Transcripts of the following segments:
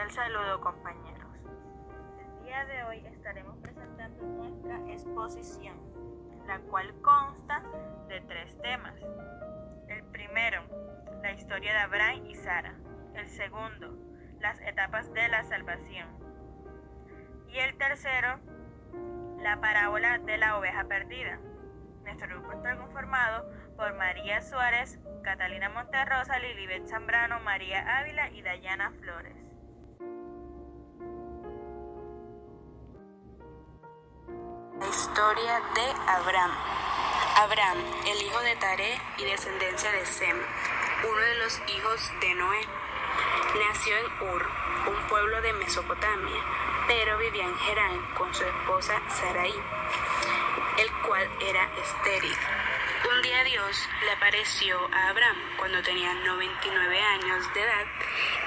cordial saludo, compañeros. El día de hoy estaremos presentando nuestra exposición, la cual consta de 3 temas. El primero, la historia de Abraham y Sara. El segundo, las etapas de la salvación. Y el tercero, la parábola de la oveja perdida. Nuestro grupo está conformado por María Suárez, Catalina Monterrosa, Lilibet Zambrano, María Ávila y Dayana Flores. La historia de Abraham. Abraham, el hijo de Taré y descendencia de Sem, uno de los hijos de Noé, nació en Ur, un pueblo de Mesopotamia, pero vivía en Gerán con su esposa Sarai, el cual era estéril. Un día Dios le apareció a Abraham cuando tenía 99 años de edad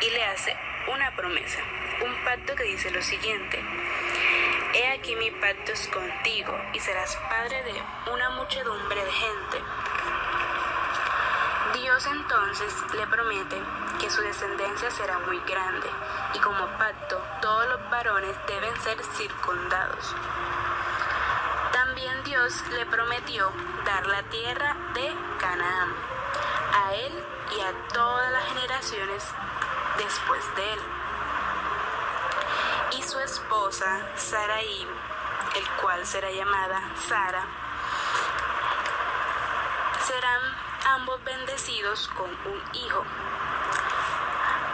y le hace una promesa, un pacto que dice lo siguiente: He aquí mi pacto es contigo y serás padre de una muchedumbre de gente. Dios entonces le promete que su descendencia será muy grande y como pacto todos los varones deben ser circundados. También Dios le prometió dar la tierra de Canaán a él y a todas las generaciones después de él. Y su esposa Sarai, el cual será llamada Sara, serán ambos bendecidos con un hijo,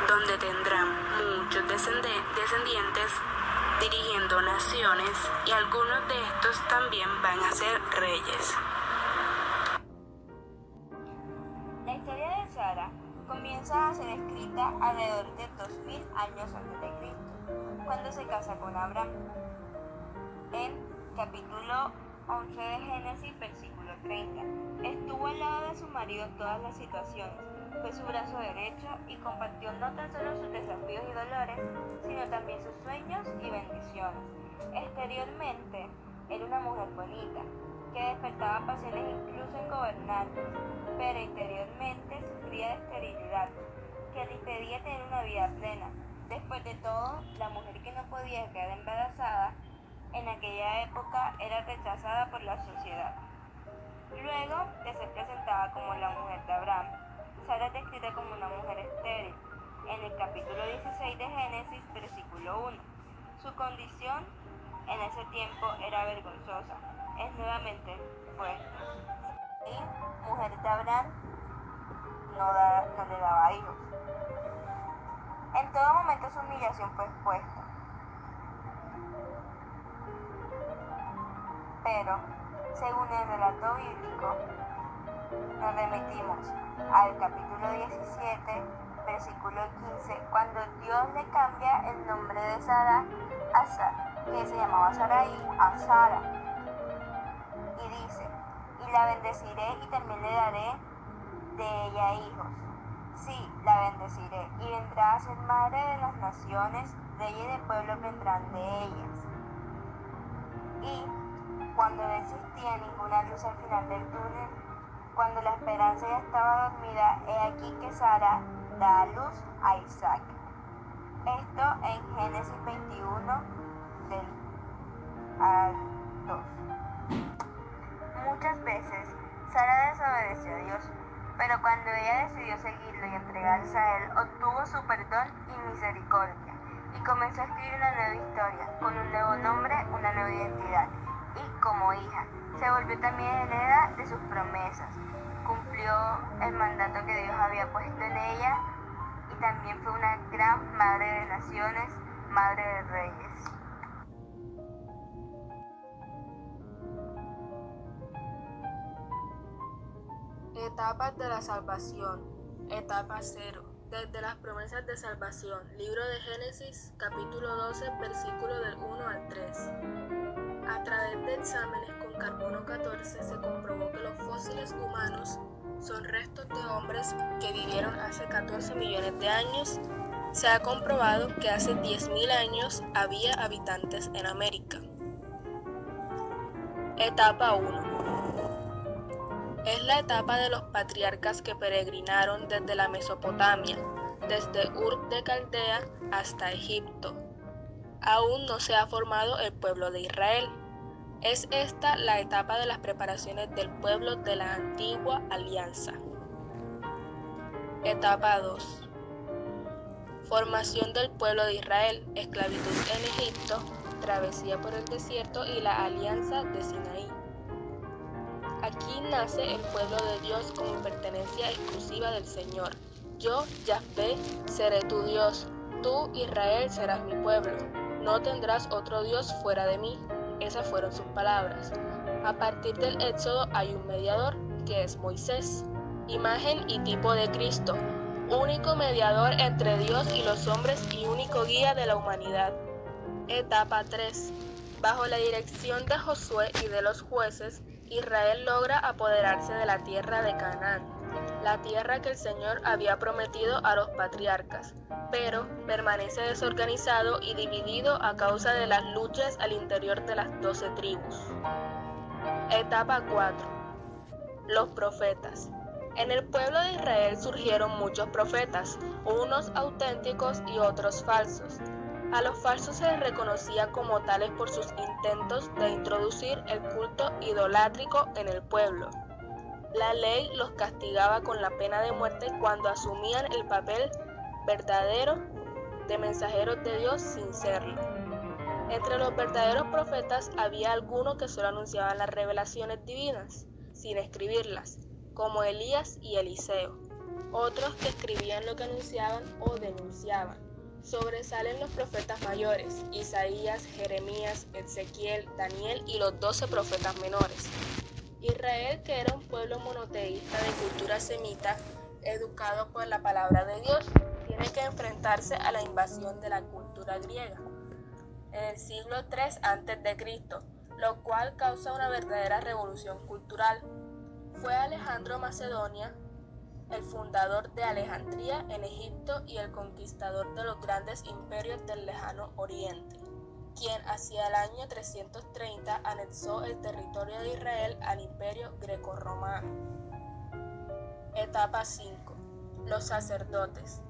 donde tendrán muchos descendientes dirigiendo naciones, y algunos de estos también van a ser reyes. La historia de Sara comienza a ser escrita alrededor de 2000 años antes de Cristo, cuando se casa con Abraham. En capítulo 11 de Génesis, versículo 30, estuvo al lado de su marido en todas las situaciones, fue su brazo derecho y compartió no tan solo sus desafíos y dolores, sino también sus sueños y bendiciones. Exteriormente, era una mujer bonita, que despertaba pasiones incluso en gobernantes, pero interiormente sufría de esterilidad, que le impedía tener una vida plena. Después de todo, la mujer que no podía quedar embarazada en aquella época era rechazada por la sociedad. Luego de ser presentada como la mujer de Abraham, Sara es descrita como una mujer estéril en el capítulo 16 de Génesis, versículo 1. Su condición en ese tiempo era vergonzosa. Es nuevamente fuerte. Y mujer de Abraham no le daba hijos. En todo momento su humillación fue expuesta. Pero, según el relato bíblico, nos remitimos al capítulo 17, versículo 15, cuando Dios le cambia el nombre de Sara, que se llamaba Sarai, a Sara. Y dice: y la bendeciré y también le daré de ella hijos. Sí, la bendeciré, y vendrá a ser madre de las naciones, de ella y de pueblos vendrán de ellas. Y cuando no existía ninguna luz al final del túnel, cuando la esperanza ya estaba dormida, he aquí que Sara da a luz a Isaac. Esto en Génesis 21, del al 2. Muchas veces Sara desobedeció a Dios, pero cuando ella decidió seguirlo y entregarse a él, obtuvo su perdón y misericordia, y comenzó a escribir una nueva historia, con un nuevo nombre, una nueva identidad, y como hija, se volvió también heredera de sus promesas, cumplió el mandato que Dios había puesto en ella, y también fue una gran madre de naciones, madre de reyes. Etapas de la salvación. Etapa 0. Desde las promesas de salvación. Libro de Génesis, capítulo 12, versículo del 1 al 3. A través de exámenes con carbono 14 se comprobó que los fósiles humanos son restos de hombres que vivieron hace 14 millones de años. Se ha comprobado que hace 10.000 años había habitantes en América. Etapa 1. Es la etapa de los patriarcas que peregrinaron desde la Mesopotamia desde Ur de Caldea hasta Egipto. Aún no se ha formado el pueblo de Israel. Es esta la etapa de las preparaciones del pueblo de la antigua alianza. Etapa 2. Formación del pueblo de Israel, esclavitud en Egipto, travesía por el desierto y la alianza de Sinaí. Aquí nace el pueblo de Dios como pertenencia exclusiva del Señor. Yo, Yahvé, seré tu Dios, tú, Israel, serás mi pueblo. No tendrás otro Dios fuera de mí. Esas fueron sus palabras. A partir del Éxodo hay un mediador, que es Moisés, imagen y tipo de Cristo, único mediador entre Dios y los hombres y único guía de la humanidad. Etapa 3. Bajo la dirección de Josué y de los jueces, Israel logra apoderarse de la tierra de Canaán, la tierra que el Señor había prometido a los patriarcas, pero permanece desorganizado y dividido a causa de las luchas al interior de las 12 tribus. Etapa 4. Los profetas. En el pueblo de Israel surgieron muchos profetas, unos auténticos y otros falsos. A los falsos se les reconocía como tales por sus intentos de introducir el culto idolátrico en el pueblo. La ley los castigaba con la pena de muerte cuando asumían el papel verdadero de mensajeros de Dios sin serlo. Entre los verdaderos profetas había algunos que solo anunciaban las revelaciones divinas, sin escribirlas, como Elías y Eliseo. Otros que escribían lo que anunciaban o denunciaban. Sobresalen los profetas mayores, Isaías, Jeremías, Ezequiel, Daniel y los 12 profetas menores. Israel, que era un pueblo monoteísta de cultura semita, educado por la palabra de Dios, tiene que enfrentarse a la invasión de la cultura griega en el siglo III a.C., lo cual causa una verdadera revolución cultural. Fue Alejandro Macedonia, el fundador de Alejandría en Egipto y el conquistador de los grandes imperios del lejano oriente, quien hacia el año 330 anexó el territorio de Israel al imperio grecorromano. Etapa 5. Los sacerdotes.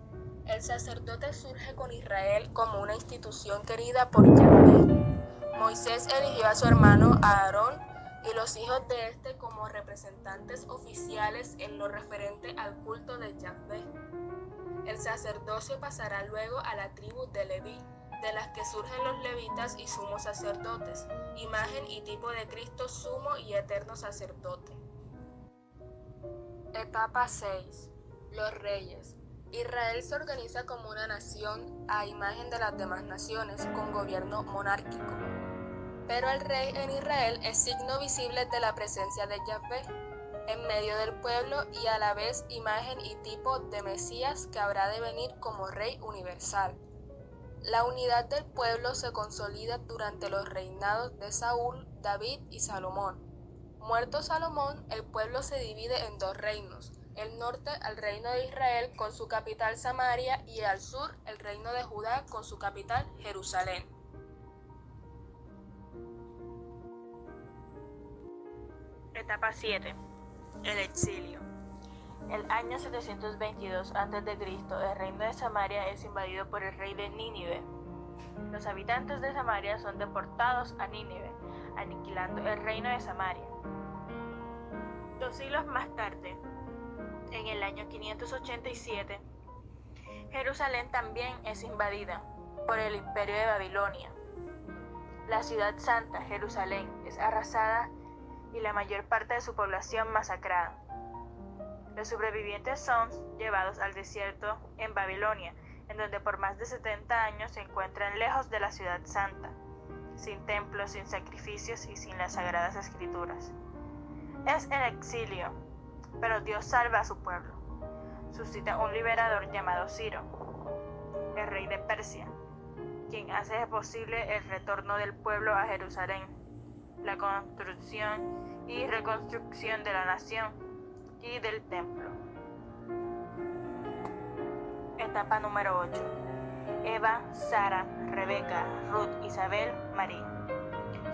El sacerdote surge con Israel como una institución querida por Yahvé. Moisés eligió a su hermano Aarón y los hijos de este como representantes oficiales en lo referente al culto de Yahvé. El sacerdocio pasará luego a la tribu de Leví, de las que surgen los levitas y sumos sacerdotes, imagen y tipo de Cristo sumo y eterno sacerdote. Etapa 6. Los reyes. Israel se organiza como una nación a imagen de las demás naciones, con gobierno monárquico. Pero el rey en Israel es signo visible de la presencia de Yahvé en medio del pueblo y a la vez imagen y tipo de Mesías que habrá de venir como rey universal. La unidad del pueblo se consolida durante los reinados de Saúl, David y Salomón. Muerto Salomón, el pueblo se divide en 2 reinos, el norte al reino de Israel con su capital Samaria y al sur el reino de Judá con su capital Jerusalén. Etapa 7. El exilio. El año 722 a.C., el reino de Samaria es invadido por el rey de Nínive. Los habitantes de Samaria son deportados a Nínive, aniquilando el reino de Samaria. 2 siglos más tarde, en el año 587, Jerusalén también es invadida por el imperio de Babilonia. La ciudad santa, Jerusalén, es arrasada y la mayor parte de su población masacrada. Los sobrevivientes son llevados al desierto en Babilonia, en donde por más de 70 años se encuentran lejos de la ciudad santa, sin templos, sin sacrificios y sin las sagradas escrituras. Es el exilio, pero Dios salva a su pueblo. Suscita un liberador llamado Ciro, el rey de Persia, quien hace posible el retorno del pueblo a Jerusalén, la construcción y reconstrucción de la nación y del templo. Etapa número 8. Eva, Sara, Rebeca, Ruth, Isabel, María.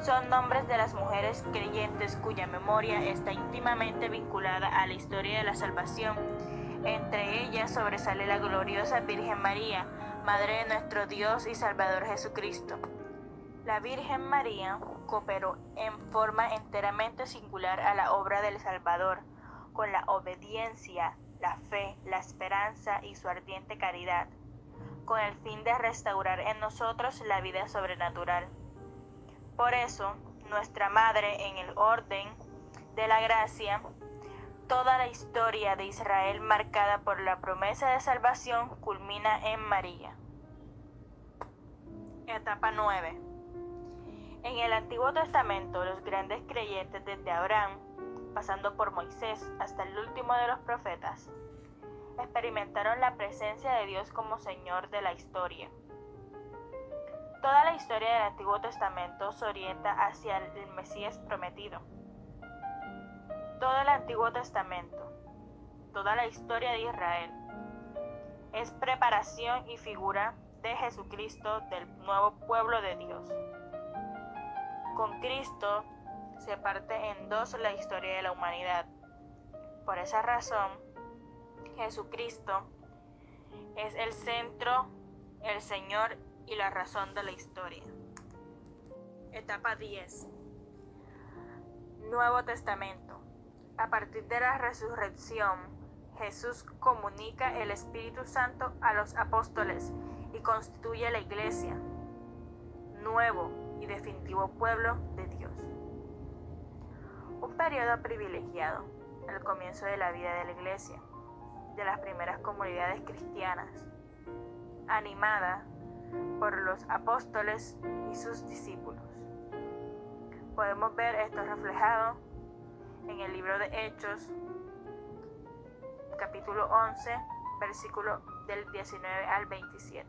Son nombres de las mujeres creyentes cuya memoria está íntimamente vinculada a la historia de la salvación Entre ellas sobresale la gloriosa Virgen María, Madre de nuestro Dios y Salvador Jesucristo. La Virgen María cooperó en forma enteramente singular a la obra del Salvador, con la obediencia, la fe, la esperanza y su ardiente caridad, con el fin de restaurar en nosotros la vida sobrenatural. Por eso, nuestra Madre, en el orden de la gracia, toda la historia de Israel marcada por la promesa de salvación culmina en María. Etapa 9. En el Antiguo Testamento, los grandes creyentes desde Abraham, pasando por Moisés hasta el último de los profetas, experimentaron la presencia de Dios como Señor de la historia. Toda la historia del Antiguo Testamento se orienta hacia el Mesías prometido. Todo el Antiguo Testamento, toda la historia de Israel, es preparación y figura de Jesucristo, del nuevo pueblo de Dios. Con Cristo se parte en dos la historia de la humanidad. Por esa razón, Jesucristo es el centro, el Señor y la razón de la historia. Etapa 10. Nuevo Testamento. A partir de la resurrección, Jesús comunica el Espíritu Santo a los apóstoles y constituye la Iglesia, nuevo y definitivo pueblo de Dios. Un periodo privilegiado, el comienzo de la vida de la Iglesia, de las primeras comunidades cristianas, animada por los apóstoles y sus discípulos. Podemos ver esto reflejado en el libro de Hechos, capítulo 11, versículo del 19 al 27.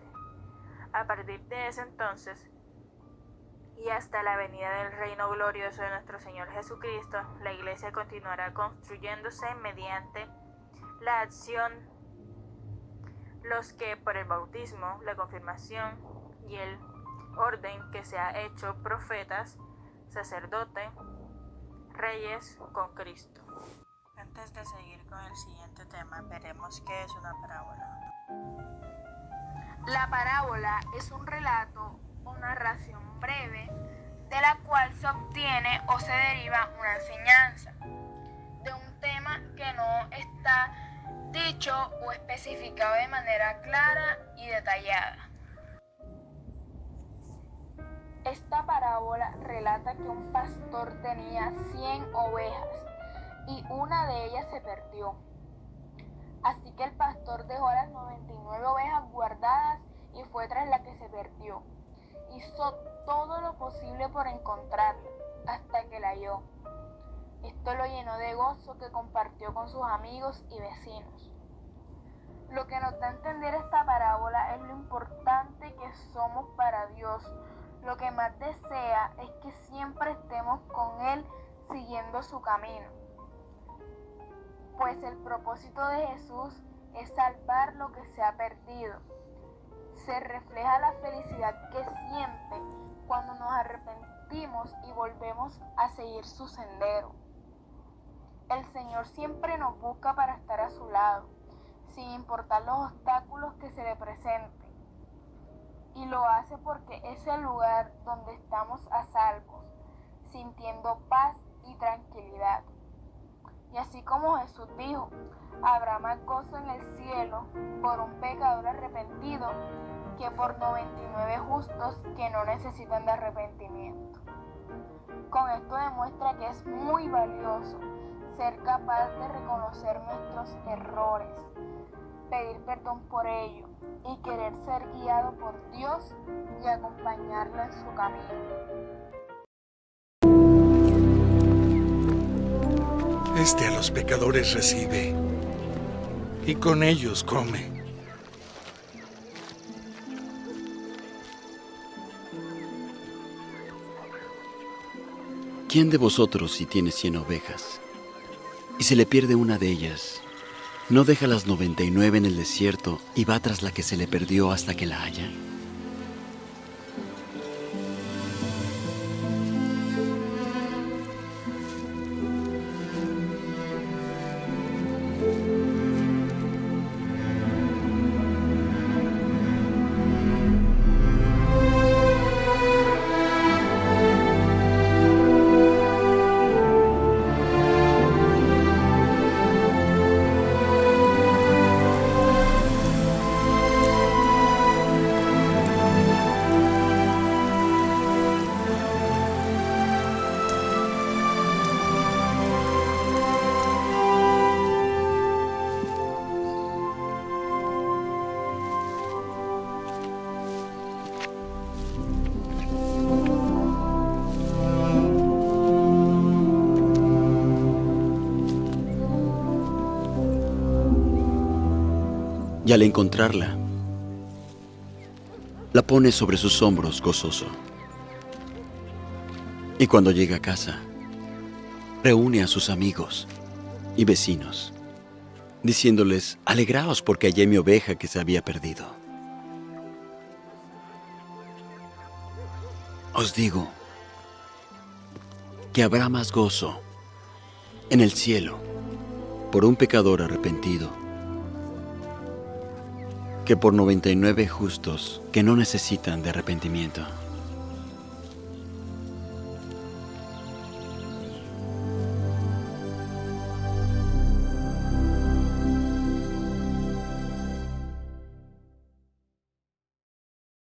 A partir de ese entonces, y hasta la venida del reino glorioso de nuestro Señor Jesucristo, la Iglesia continuará construyéndose mediante la acción, los que por el bautismo, la confirmación y el orden que se ha hecho profetas, sacerdotes, reyes con Cristo. Antes de seguir con el siguiente tema, veremos qué es una parábola. La parábola es un relato o narración breve de la cual se obtiene o se deriva una enseñanza de un tema que no está dicho o especificado de manera clara y detallada. Esta parábola relata que un pastor tenía 100 ovejas y una de ellas se perdió. Así que el pastor dejó las 99 ovejas guardadas y fue tras la que se perdió. Hizo todo lo posible por encontrarla hasta que la halló. Esto lo llenó de gozo, que compartió con sus amigos y vecinos. Lo que nos da a entender esta parábola es lo importante que somos para Dios. Lo que más desea es que siempre estemos con Él siguiendo su camino. Pues el propósito de Jesús es salvar lo que se ha perdido. Se refleja la felicidad que siente cuando nos arrepentimos y volvemos a seguir su sendero. El Señor siempre nos busca para estar a su lado, sin importar los obstáculos que se le presenten. Y lo hace porque es el lugar donde estamos a salvos, sintiendo paz y tranquilidad. Y así como Jesús dijo, habrá más gozo en el cielo por un pecador arrepentido que por 99 justos que no necesitan de arrepentimiento. Con esto demuestra que es muy valioso ser capaz de reconocer nuestros errores, pedir perdón por ello y querer ser guiado por Dios y acompañarlo en su camino. Este a los pecadores recibe y con ellos come. ¿Quién de vosotros, si tiene 100 ovejas, y se le pierde una de ellas, no deja las 99 en el desierto y va tras la que se le perdió hasta que la haya? y al encontrarla, la pone sobre sus hombros gozoso. Y cuando llega a casa, reúne a sus amigos y vecinos, diciéndoles: alegraos porque hallé mi oveja que se había perdido. Os digo que habrá más gozo en el cielo por un pecador arrepentido que por 99 justos que no necesitan de arrepentimiento.